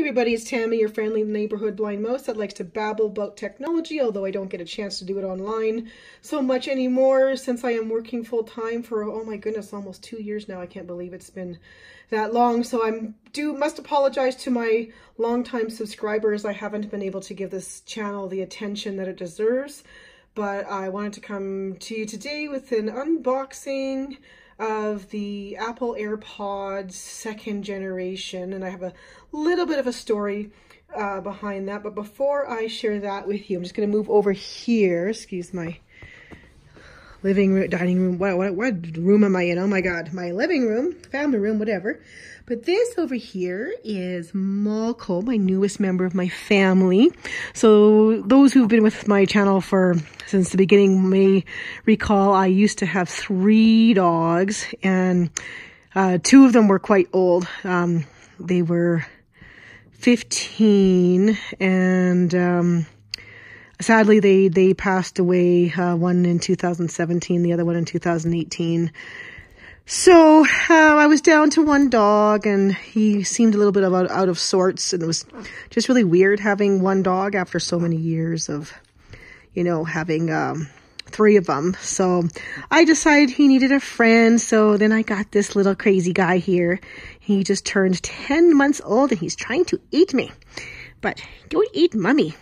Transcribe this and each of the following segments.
everybody, it's Tammy, your friendly neighborhood blind mouse that likes to babble about technology, although I don't get a chance to do it online so much anymore since I am working full-time for, oh my goodness, almost 2 years now. I can't believe it's been that long, so must apologize to my longtime subscribers. I haven't been able to give this channel the attention that it deserves, but I wanted to come to you today with an unboxing of the Apple AirPods 2nd generation, and I have a little bit of a story behind that. But before I share that with you, I'm just going to move over here. Excuse my living room, dining room. What room am I in? Oh my God, my living room, family room, whatever. But this over here is Malco, my newest member of my family. So those who've been with my channel since the beginning may recall I used to have 3 dogs, and 2 of them were quite old. They were 15, and sadly they passed away, one in 2017, the other one in 2018. So I was down to 1 dog, and he seemed a little bit out of sorts, and it was just really weird having 1 dog after so many years of, you know, having 3 of them. So I decided he needed a friend, so then I got this little crazy guy here. He just turned 10 months old, and he's trying to eat me. But don't eat mommy.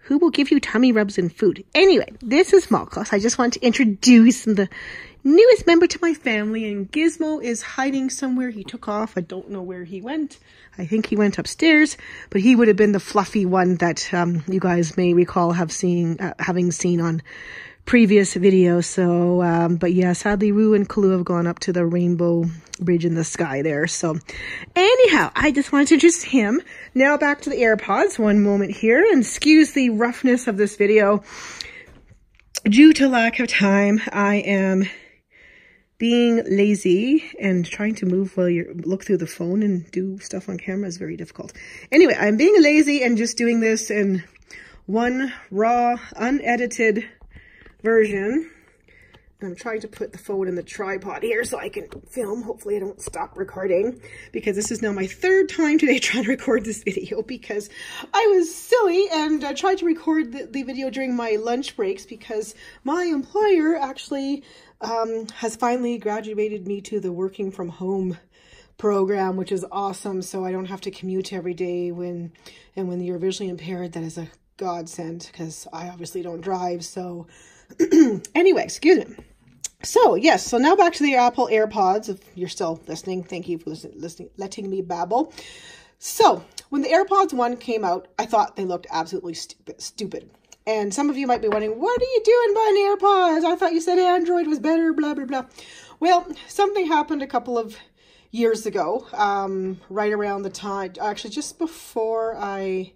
Who will give you tummy rubs and food? Anyway, this is Malco. So I just want to introduce the newest member to my family, and Gizmo is hiding somewhere. He took off. I don't know where he went. I think he went upstairs, but he would have been the fluffy one that you guys may recall having seen on previous videos. So, but yeah, sadly, Roo and Kalu have gone up to the rainbow bridge in the sky there. So anyhow, I just wanted to introduce him. Now back to the AirPods. One moment here, and excuse the roughness of this video. Due to lack of time, I am being lazy, and trying to move while you look through the phone and do stuff on camera is very difficult. Anyway, I'm being lazy and just doing this in one raw, unedited version. I'm trying to put the phone in the tripod here so I can film. Hopefully I don't stop recording, because this is now my 3rd time today trying to record this video, because I was silly and I tried to record the video during my lunch breaks, because my employer actually has finally graduated me to the working from home program, which is awesome. So I don't have to commute every day when you're visually impaired. That is a godsend, because I obviously don't drive. So anyway, excuse me. So yes, so now back to the Apple AirPods. If you're still listening, thank you for listening, letting me babble. So when the AirPods 1 came out, I thought they looked absolutely stupid. And some of you might be wondering, what are you doing buying AirPods? I thought you said Android was better, blah, blah, blah. Well, something happened a couple of years ago, right around the time, actually just before I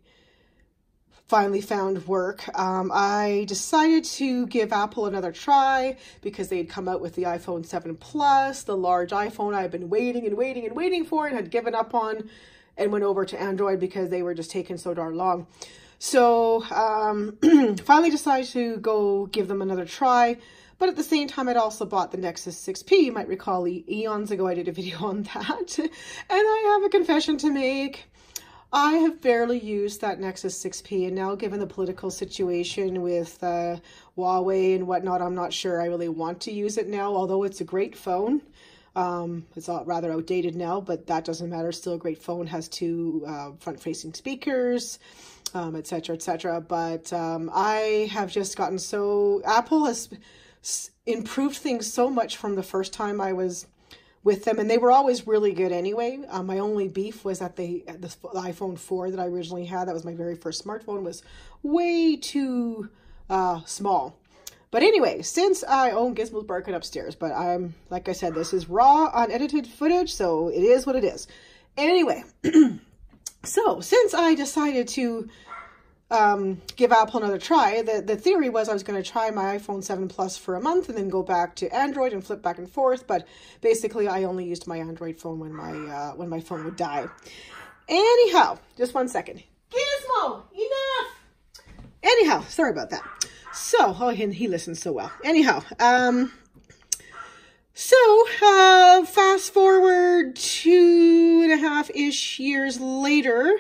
finally found work. I decided to give Apple another try, because they had come out with the iPhone 7 Plus, the large iPhone I've been waiting and waiting and waiting for and had given up on, and went over to Android because they were just taking so darn long. So finally decided to go give them another try. But at the same time, I'd also bought the Nexus 6P. You might recall eons ago I did a video on that. And I have a confession to make. I have barely used that Nexus 6P, and now given the political situation with Huawei and whatnot, I'm not sure I really want to use it now, although it's a great phone. It's rather outdated now, but that doesn't matter. Still a great phone, has 2 front-facing speakers, etc., etc. But I have just gotten so... Apple has improved things so much from the first time I was with them, and they were always really good anyway. My only beef was that the iPhone 4 that I originally had, that was my very first smartphone, was way too small. But anyway, since I own Gizmo's barking upstairs, but I'm, like I said, this is raw, unedited footage, so it is what it is. Anyway, so since I decided to give Apple another try, the theory was I was going to try my iPhone 7 Plus for a month and then go back to Android and flip back and forth. But basically, I only used my Android phone when my phone would die. Anyhow, just 1 second. Gizmo, enough. Anyhow, sorry about that. So, oh, he listens so well. Anyhow, So, fast forward 2.5-ish years later,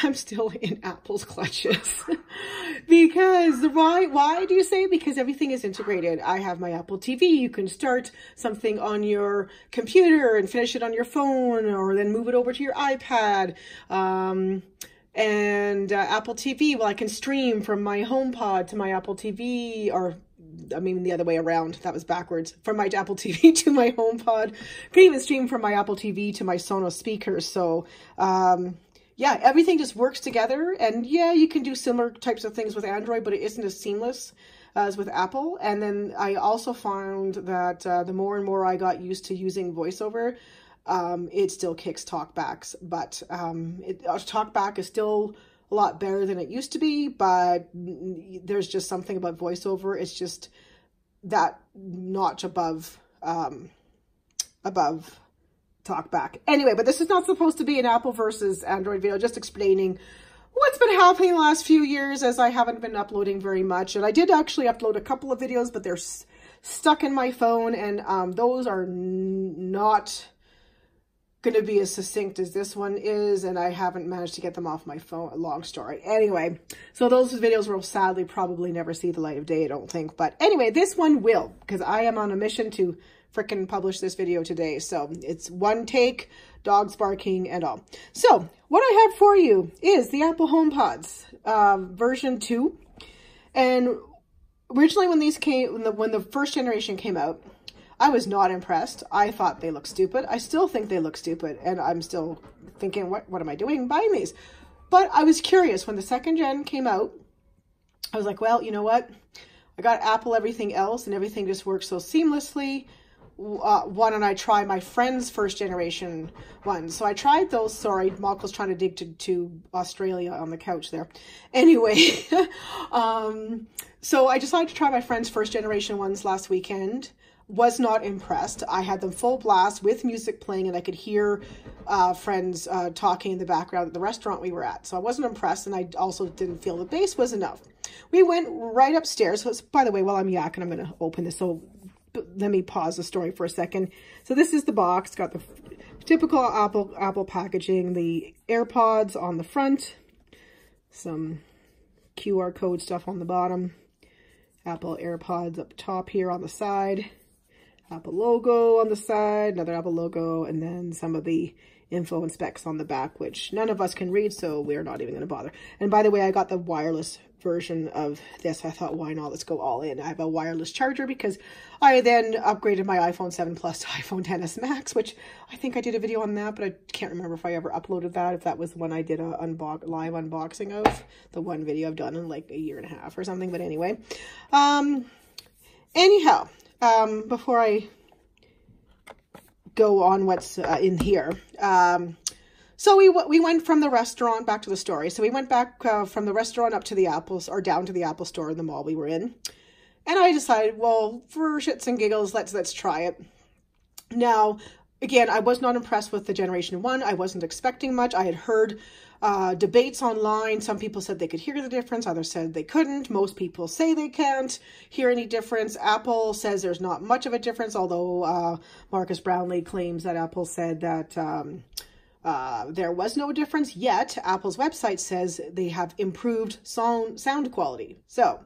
I'm still in Apple's clutches. Because why do you say? Because everything is integrated. I have my Apple TV. You can start something on your computer and finish it on your phone, or then move it over to your iPad. And Apple TV, well, I can stream from my HomePod to my Apple TV, or I mean the other way around. That was backwards. From my Apple TV to my HomePod. I can even stream from my Apple TV to my Sonos speakers. So, yeah, everything just works together. And yeah, you can do similar types of things with Android, but it isn't as seamless as with Apple. And then I also found that the more and more I got used to using VoiceOver, it still kicks TalkBacks, but TalkBack is still a lot better than it used to be, but there's just something about VoiceOver. It's just that notch above TalkBack. Anyway, but this is not supposed to be an Apple versus Android video, just explaining what's been happening the last few years, as I haven't been uploading very much. And I did actually upload a couple of videos, but they're stuck in my phone, and those are not going to be as succinct as this one is, and I haven't managed to get them off my phone. A long story. Anyway, so those videos will sadly probably never see the light of day, I don't think. But anyway, this one will, because I am on a mission to frickin' publish this video today. So it's one take, dogs barking and all. So what I have for you is the Apple HomePods version 2. And originally when these came, when the first generation came out, I was not impressed. I thought they looked stupid. I still think they look stupid, and I'm still thinking, what am I doing buying these? But I was curious. When the second gen came out, I was like, well, you know what? I got Apple everything else, and everything just works so seamlessly. Why don't I try my friend's first generation ones? So I tried those. Sorry, Malcolm's trying to dig to Australia on the couch there. Anyway, so I decided to try my friend's first generation ones last weekend. Was not impressed. I had them full blast with music playing, and I could hear friends talking in the background at the restaurant we were at. So I wasn't impressed, and I also didn't feel the bass was enough. We went right upstairs. So by the way, while I'm yakking, I'm going to open this. So let me pause the story for a second. So this is the box. It's got the typical Apple packaging, the AirPods on the front, some QR code stuff on the bottom, Apple AirPods up top here on the side, Apple logo on the side, another Apple logo, and then some of the info and specs on the back, which none of us can read, so we're not even going to bother. And by the way, I got the wireless version of this. I thought, why not? Let's go all in. I have a wireless charger because I then upgraded my iPhone 7 Plus to iPhone XS Max, which I think I did a video on that, but I can't remember if I ever uploaded that, if that was when I did a live unboxing of the one video I've done in like a year and a half or something. But anyway, anyhow, before I go on what's in here, so we went from the restaurant back to the story. So we went back from the restaurant up to the Apples, or down to the Apple store in the mall we were in. And I decided, well, for shits and giggles, let's try it. Now, again, I was not impressed with the Generation 1. I wasn't expecting much. I had heard debates online. Some people said they could hear the difference. Others said they couldn't. Most people say they can't hear any difference. Apple says there's not much of a difference, although Marcus Brownlee claims that Apple said that there was no difference, yet Apple's website says they have improved sound quality. So,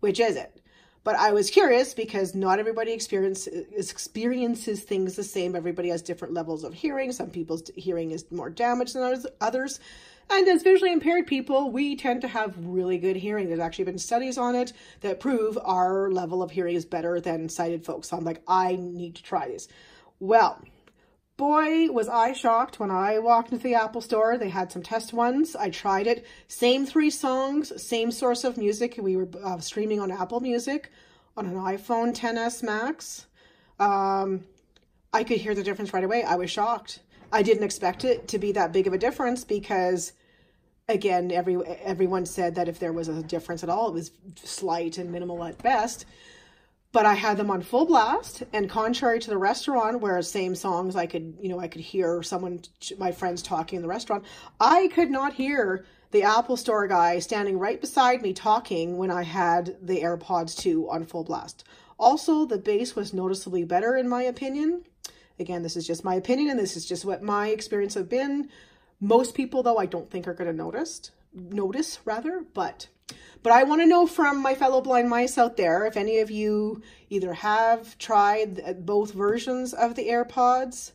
which is it? But I was curious because not everybody experiences things the same. Everybody has different levels of hearing. Some people's hearing is more damaged than others. And as visually impaired people, we tend to have really good hearing. There's actually been studies on it that prove our level of hearing is better than sighted folks. So I'm like, I need to try this. Well, boy, was I shocked when I walked into the Apple store. They had some test ones. I tried it. Same 3 songs, same source of music. We were streaming on Apple Music on an iPhone XS Max. I could hear the difference right away. I was shocked. I didn't expect it to be that big of a difference because, again, everyone said that if there was a difference at all, it was slight and minimal at best. But I had them on full blast, and contrary to the restaurant where same songs I could hear my friends talking in the restaurant, I could not hear the Apple store guy standing right beside me talking when I had the AirPods 2 on full blast. Also, the bass was noticeably better in my opinion. Again, this is just my opinion, and this is just what my experience have been. Most people, though, I don't think are going to notice rather, but I want to know from my fellow blind mice out there, if any of you either have tried both versions of the AirPods,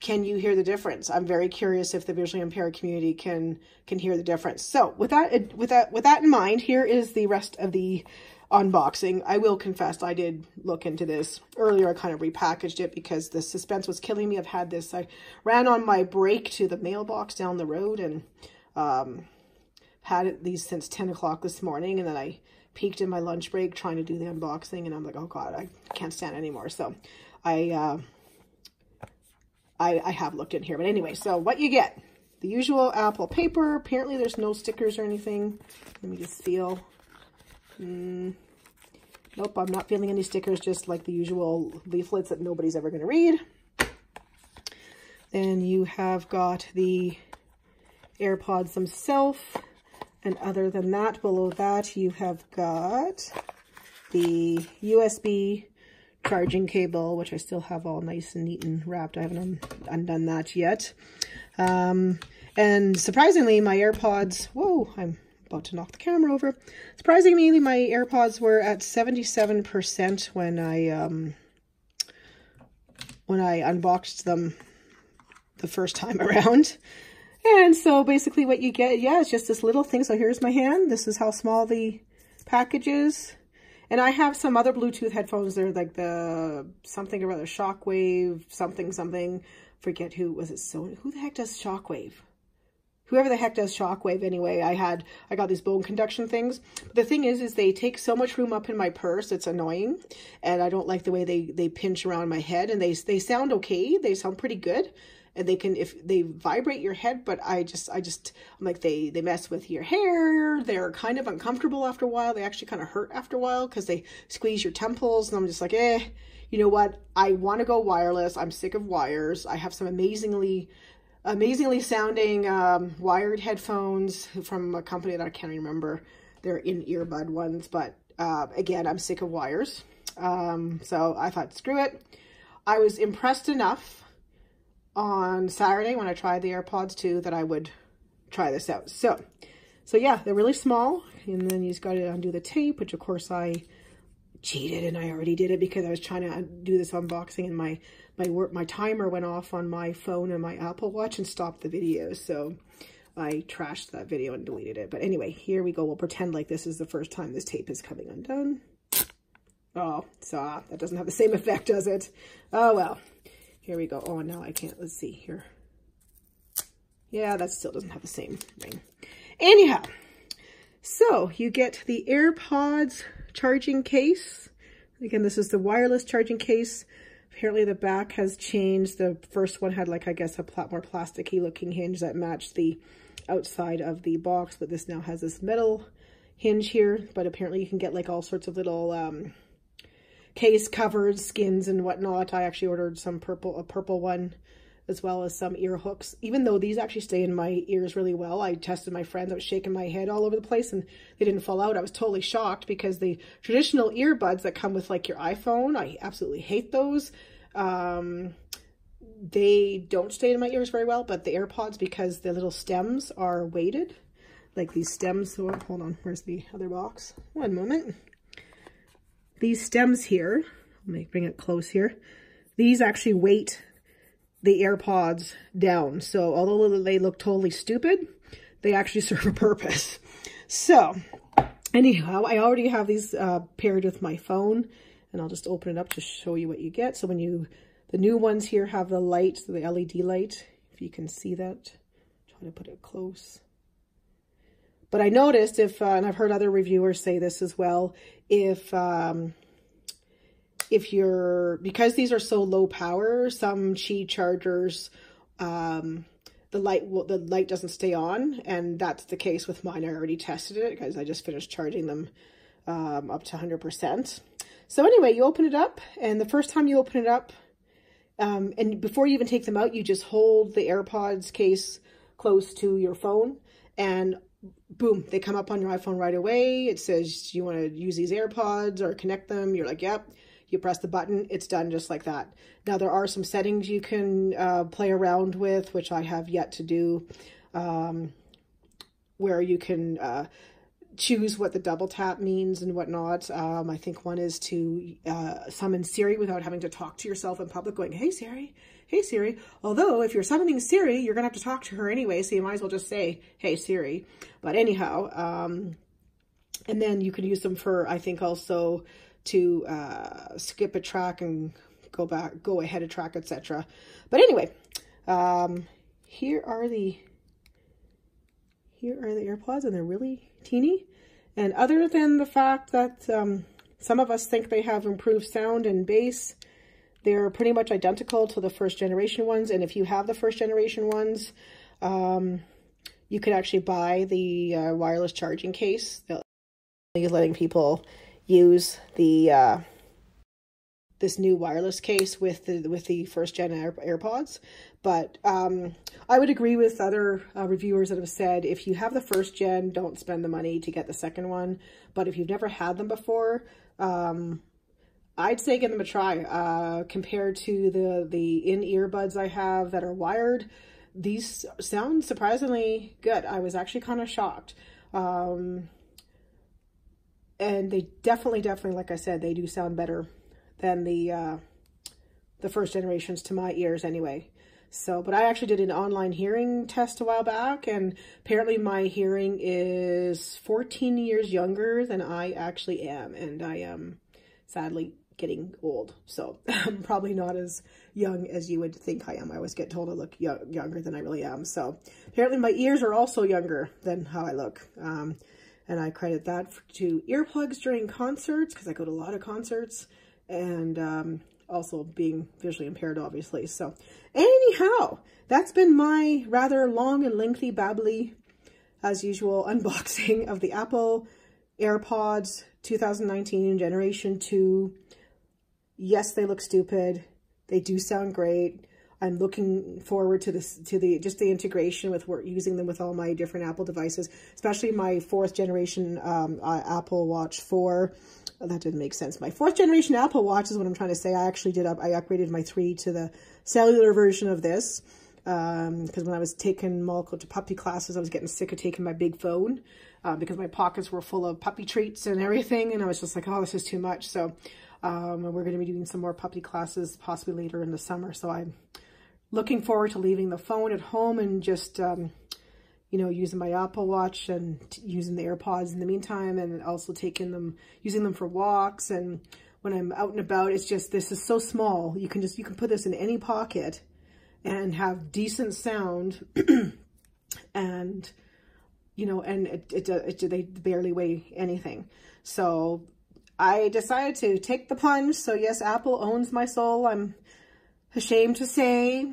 can you hear the difference? I'm very curious if the visually impaired community can hear the difference. So with that in mind, here is the rest of the unboxing. I will confess, I did look into this earlier. I kind of repackaged it because the suspense was killing me. I've had this. I ran on my break to the mailbox down the road and had these since 10 o'clock this morning, and then I peeked in my lunch break trying to do the unboxing, and I'm like, oh God, I can't stand it anymore. So I have looked in here, but anyway, so what you get, the usual Apple paper. Apparently there's no stickers or anything. Let me just feel. Nope, I'm not feeling any stickers, just like the usual leaflets that nobody's ever going to read. Then you have got the AirPods themselves. And other than that, below that, you have got the USB charging cable, which I still have all nice and neat and wrapped. I haven't undone that yet. And surprisingly, my AirPods, whoa, I'm about to knock the camera over. Surprisingly, my AirPods were at 77% when I unboxed them the first time around. And so basically what you get, yeah, it's just this little thing. So here's my hand. This is how small the package is. And I have some other Bluetooth headphones. They're like the something or other Shockwave, something. Forget who was it. So who the heck does Shockwave? Whoever the heck does Shockwave anyway. I got these bone conduction things. But the thing is they take so much room up in my purse. It's annoying. And I don't like the way they pinch around my head. And they sound okay. They sound pretty good. And they can, if they vibrate your head, but I'm like, they mess with your hair. They're kind of uncomfortable after a while. They actually kind of hurt after a while because they squeeze your temples. And I'm just like, you know what? I want to go wireless. I'm sick of wires. I have some amazingly sounding wired headphones from a company that I can't remember. They're in earbud ones, but again, I'm sick of wires. So I thought, screw it. I was impressed enough on Saturday when I tried the AirPods 2 that I would try this out. So yeah, they're really small, and then you just got to undo the tape, which of course I cheated and I already did it because I was trying to do this unboxing and my timer went off on my phone and my Apple Watch and stopped the video. So I trashed that video and deleted it. But anyway, here we go. We'll pretend like this is the first time this tape is coming undone. Oh, so that doesn't have the same effect, does it? Oh, well. Here we go. Oh, now I can't. Let's see here. Yeah, that still doesn't have the same thing. Anyhow, so you get the AirPods charging case. Again, this is the wireless charging case. Apparently the back has changed. The first one had like, I guess, a more plasticky looking hinge that matched the outside of the box, but this now has this metal hinge here. But apparently you can get like all sorts of little case covered skins and whatnot. I actually ordered a purple one, as well as some ear hooks. Even though these actually stay in my ears really well. I tested my friends. I was shaking my head all over the place and they didn't fall out. I was totally shocked because the traditional earbuds that come with like your iPhone, I absolutely hate those. They don't stay in my ears very well, but the AirPods, because the little stems are weighted, like these stems. So hold on, where's the other box? One moment. These stems here, let me bring it close here. These actually weight the AirPods down. So although they look totally stupid, they actually serve a purpose. So anyhow, I already have these paired with my phone, and I'll just open it up to show you what you get. So the new ones here have the light, the LED light, if you can see that. Try to put it close. But I noticed and I've heard other reviewers say this as well, because these are so low power, some Qi chargers, the light doesn't stay on, and that's the case with mine. I already tested it because I just finished charging them up to 100%. So anyway, you open it up, and the first time you open it up, and before you even take them out, you just hold the AirPods case close to your phone, and boom, they come up on your iPhone right away. It says, you want to use these AirPods or connect them? You're like, yep. You press the button, it's done just like that. Now, there are some settings you can play around with, which I have yet to do, where you can choose what the double tap means and whatnot. I think one is to summon Siri without having to talk to yourself in public, going, hey Siri, hey Siri. Although if you're summoning Siri, you're gonna have to talk to her anyway, so you might as well just say, hey Siri. But anyhow, and then you can use them for, I think, also to skip a track and go ahead a track, etc. But anyway, here are the AirPods, and they're really teeny. And other than the fact that some of us think they have improved sound and bass, they're pretty much identical to the first generation ones. And if you have the first generation ones, you could actually buy the wireless charging case. They're letting people use the this new wireless case with the first gen AirPods. But I would agree with other reviewers that have said, if you have the first gen, don't spend the money to get the second one. But if you've never had them before, I'd say give them a try. Compared to the in-ear buds I have that are wired, these sound surprisingly good. I was actually kind of shocked. And they definitely, like I said, they do sound better than the first generations to my ears anyway. So, but I actually did an online hearing test a while back, and apparently my hearing is 14 years younger than I actually am. And I am sadly getting old. So I'm probably not as young as you would think I am. I always get told I look younger than I really am. So apparently my ears are also younger than how I look. And I credit that to earplugs during concerts, because I go to a lot of concerts, and also being visually impaired, obviously. So anyhow, that's been my rather long and lengthy babbly, as usual, unboxing of the Apple AirPods 2019 Generation 2. Yes, they look stupid. They do sound great. I'm looking forward to the integration with using them with all my different Apple devices, especially my 4th generation Apple Watch 4. Oh, that didn't make sense. My 4th generation Apple Watch is what I'm trying to say. I actually I upgraded my 3 to the cellular version of this, because when I was taking Malco to puppy classes, I was getting sick of taking my big phone, because my pockets were full of puppy treats and everything, and I was just like, oh, this is too much. So we're going to be doing some more puppy classes possibly later in the summer. So I'm looking forward to leaving the phone at home and just, you know, using my Apple Watch and using the AirPods in the meantime, and also using them for walks. And when I'm out and about, it's just, this is so small. You can put this in any pocket and have decent sound. And, you know, and they barely weigh anything. So I decided to take the plunge. So yes, Apple owns my soul. I'm ashamed to say.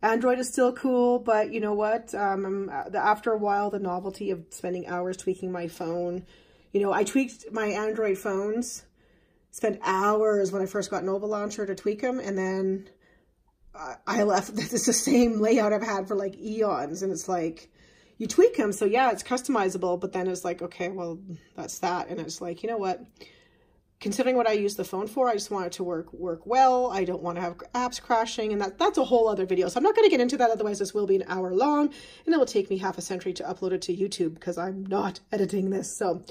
Android is still cool, but you know what? After a while, the novelty of spending hours tweaking my phone. You know, I tweaked my Android phones, spent hours when I first got Nova Launcher to tweak them, and then I left. It's the same layout I've had for like eons, and it's like, you tweak them, so yeah, it's customizable, but then it's like, okay, well, that's that. And it's like, you know what? Considering what I use the phone for, I just want it to work well. I don't want to have apps crashing, and that's a whole other video. So I'm not going to get into that, otherwise this will be an hour long, and it will take me half a century to upload it to YouTube, because I'm not editing this. So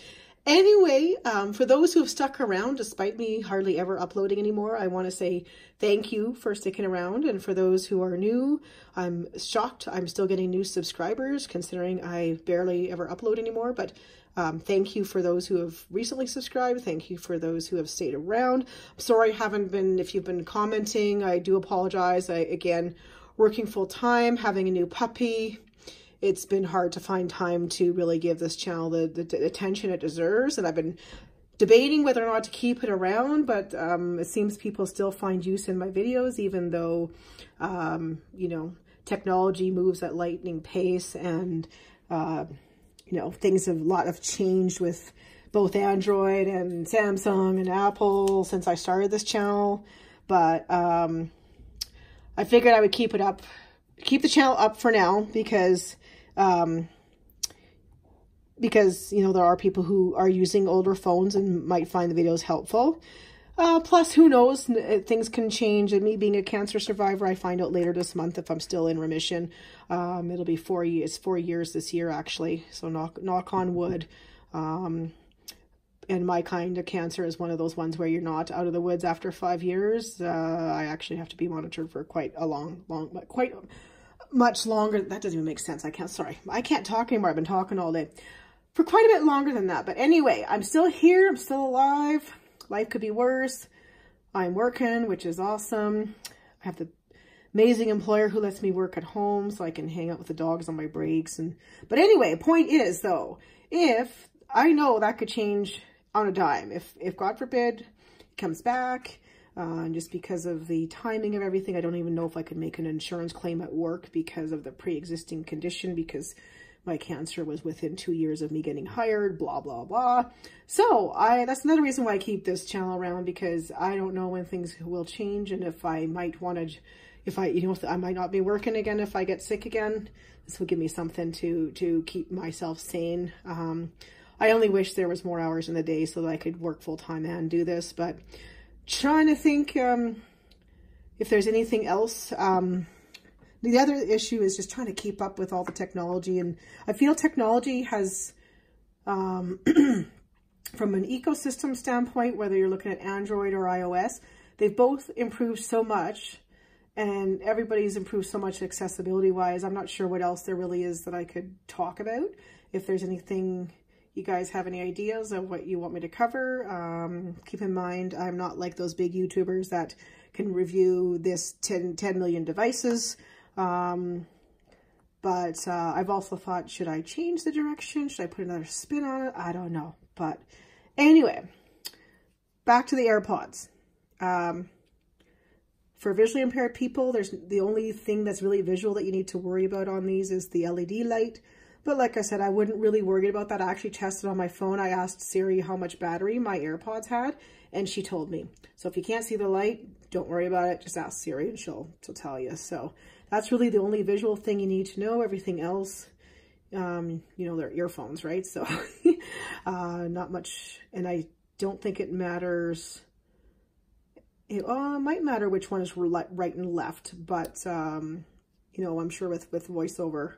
anyway, for those who have stuck around despite me hardly ever uploading anymore, I want to say thank you for sticking around. And for those who are new, I'm shocked I'm still getting new subscribers, considering I barely ever upload anymore. But thank you for those who have recently subscribed. Thank you for those who have stayed around. I'm sorry I haven't been, if you've been commenting, I do apologize. Again, working full time, having a new puppy, it's been hard to find time to really give this channel the attention it deserves. And I've been debating whether or not to keep it around, but it seems people still find use in my videos, even though, you know, technology moves at lightning pace, and you know, things have a lot have changed with both Android and Samsung and Apple since I started this channel. But I figured I would keep the channel up for now, because because, you know, there are people who are using older phones and might find the videos helpful. Plus, who knows, things can change. And me being a cancer survivor, I find out later this month if I'm still in remission. It'll be 4 years, 4 years this year, actually. So knock on wood. And my kind of cancer is one of those ones where you're not out of the woods after 5 years. I actually have to be monitored for quite much longer. That doesn't even make sense. I can't talk anymore. I've been talking all day. For quite a bit longer than that. But anyway, I'm still here. I'm still alive. Life could be worse. I'm working, which is awesome. I have the amazing employer who lets me work at home so I can hang out with the dogs on my breaks. But anyway, point is though, if I know that could change on a dime, if God forbid it comes back, just because of the timing of everything, I don't even know if I could make an insurance claim at work because of the pre-existing condition, because my cancer was within 2 years of me getting hired, blah, blah, blah. So that's another reason why I keep this channel around, because I don't know when things will change. And if I might want to, if I might not be working again, if I get sick again, this will give me something to keep myself sane. I only wish there was more hours in the day so that I could work full time and do this, but trying to think, if there's anything else. The other issue is just trying to keep up with all the technology. And I feel technology has, from an ecosystem standpoint, whether you're looking at Android or iOS, they've both improved so much, and everybody's improved so much accessibility-wise. I'm not sure what else there really is that I could talk about. If there's anything, you guys have any ideas of what you want me to cover, keep in mind, I'm not like those big YouTubers that can review this 10 million devices. But I've also thought, should I change the direction? Should I put another spin on it? I don't know. But anyway, back to the AirPods. For visually impaired people, the only thing that's really visual that you need to worry about on these is the LED light. But like I said, I wouldn't really worry about that. I actually tested on my phone. I asked Siri how much battery my AirPods had, and she told me. So if you can't see the light, don't worry about it. Just ask Siri and she'll tell you. So that's really the only visual thing you need to know. Everything else, you know, they're earphones, right? So not much. And I don't think it matters. It might matter which one is right and left, but you know, I'm sure with voiceover,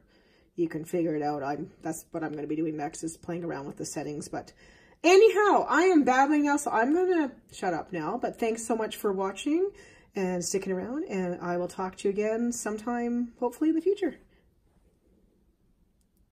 you can figure it out. That's what I'm going to be doing next, is playing around with the settings. But anyhow, I am babbling now, so I'm going to shut up now. But thanks so much for watching and sticking around, and I will talk to you again sometime, hopefully in the future.